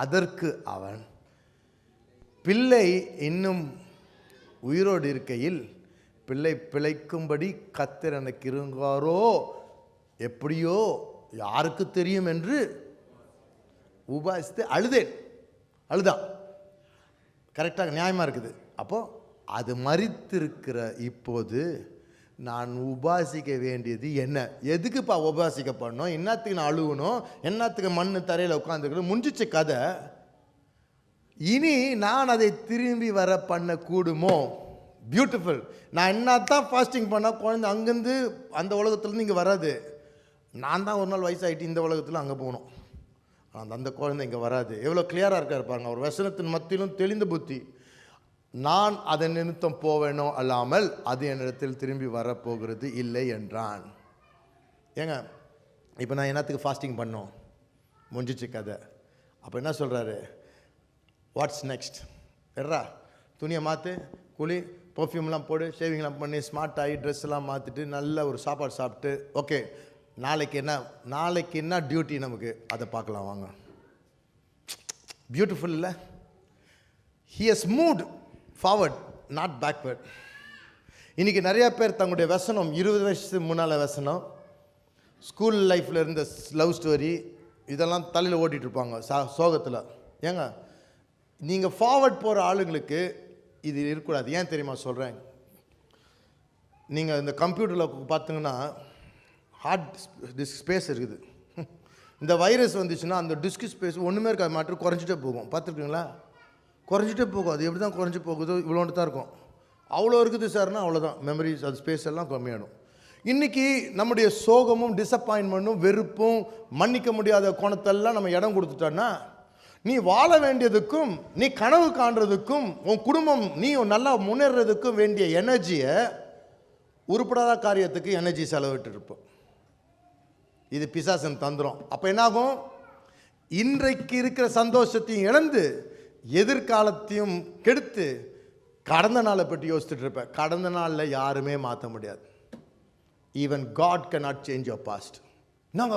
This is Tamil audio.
அதற்கு அவன், பிள்ளை இன்னும் உயிரோடு இருக்கையில் பிள்ளை பிழைக்கும்படி கர்த்தர் எனக்கு இருங்காரோ எப்படியோ யாருக்கு தெரியும் என்று உபாசித்து அழுதான். கரெக்டாக நியாயமாக இருக்குது. அப்போது அது மரித்திருக்கிற இப்போது நான் உபாசிக்க வேண்டியது என்ன? எதுக்குப்பா உபாசிக்க பண்ணணும்? என்னத்துக்கு நான் அழுகணும்? என்னத்துக்கு மண்ணு தரையில் உட்காந்துக்கணும்? முடிஞ்சிச்சு கதை. இனி நான் அதை திரும்பி வர பண்ண கூடுமோ? பியூட்டிஃபுல். நான் என்னத்தான் ஃபாஸ்டிங் பண்ணால் குழந்தை அங்கேருந்து அந்த உலகத்துலேருந்து இங்கே வராது. நான் தான் ஒரு நாள் வயசாகிட்டு இந்த உலகத்தில் அங்கே போகணும். அந்த குழந்தை இங்கே வராது. எவ்வளோ கிளியராக இருக்கா இருப்பாங்க. ஒரு வசனத்தின் மத்தியிலும் தெளிந்த புத்தி. நான் அதன் நிமித்தம் போவேனோ அல்லாமல் அது என்னிடத்தில் திரும்பி வரப்போகிறது இல்லை என்றான். ஏங்க இப்போ நான் என்னத்துக்கு ஃபாஸ்டிங் பண்ணோம்? முடிஞ்சிச்சு கதை. அப்போ என்ன சொல்கிறாரு? What's next? எட்ரா துணியை மாற்று, குளி, பர்ஃப்யூம்லாம் போடு, ஷேவிங்லாம் பண்ணி ஸ்மார்ட் ஆகி ட்ரெஸ்லாம் மாற்றிட்டு நல்ல ஒரு சாப்பாடு சாப்பிட்டு, ஓகே நாளைக்கு என்ன டியூட்டி நமக்கு அதை பார்க்கலாம் வாங்க. பியூட்டிஃபுல் இல்லை? He has moved forward, not backward. இன்றைக்கி நிறையா பேர் தங்களுடைய வசனம் 20 வருஷத்துக்கு முன்னால் வசனம், ஸ்கூல் லைஃப்பில் இருந்த லவ் ஸ்டோரி இதெல்லாம் தலையில் ஓட்டிகிட்ருப்பாங்க சோகத்தில். ஏங்க நீங்கள் ஃபார்வர்ட் போகிற ஆளுங்களுக்கு இது இருக்கக்கூடாது. ஏன் தெரியுமா சொல்கிறேன்? நீங்கள் இந்த கம்ப்யூட்டரில் பார்த்தீங்கன்னா ஹார்ட் டிஸ்க் ஸ்பேஸ் இருக்குது. இந்த வைரஸ் வந்துச்சுன்னா அந்த டிஸ்க் ஸ்பேஸ் ஒன்றுமே இருக்காது, மாற்று குறைஞ்சிட்டே போகும். பார்த்துருக்கீங்களா? குறைஞ்சிட்டே போகும். அது எப்படி தான் குறைஞ்சி போகுதோ இவ்வளோண்டு தான் இருக்கும். அவ்வளோ இருக்குது சார்னா அவ்வளோதான். மெமரிஸ் அது ஸ்பேஸ் எல்லாம் கம்மியாகிடும். இன்றைக்கி நம்முடைய சோகமும் டிசப்பாயின்மெண்ட்டும் வெறுப்பும் மன்னிக்க முடியாத கோணத்தெல்லாம் நம்ம இடம் கொடுத்துட்டோன்னா, நீ வாழ வேண்டியதுக்கும் நீ கனவு காண்றதுக்கும் உன் குடும்பம் நீ நல்லா முன்னேறதுக்கும் வேண்டிய எனர்ஜியை உருப்படாத காரியத்துக்கு எனர்ஜி செலவிட்டு இருப்போம். இது பிசாசன் தந்திரம். அப்போ என்னாகும்? இன்றைக்கு இருக்கிற சந்தோஷத்தையும் இழந்து எதிர்காலத்தையும் கெடுத்து கடந்த நாளை பற்றி யோசிச்சுட்டு இருப்பேன். கடந்த நாளில் யாருமே மாற்ற முடியாது. Even God cannot change your past. நாங்கள்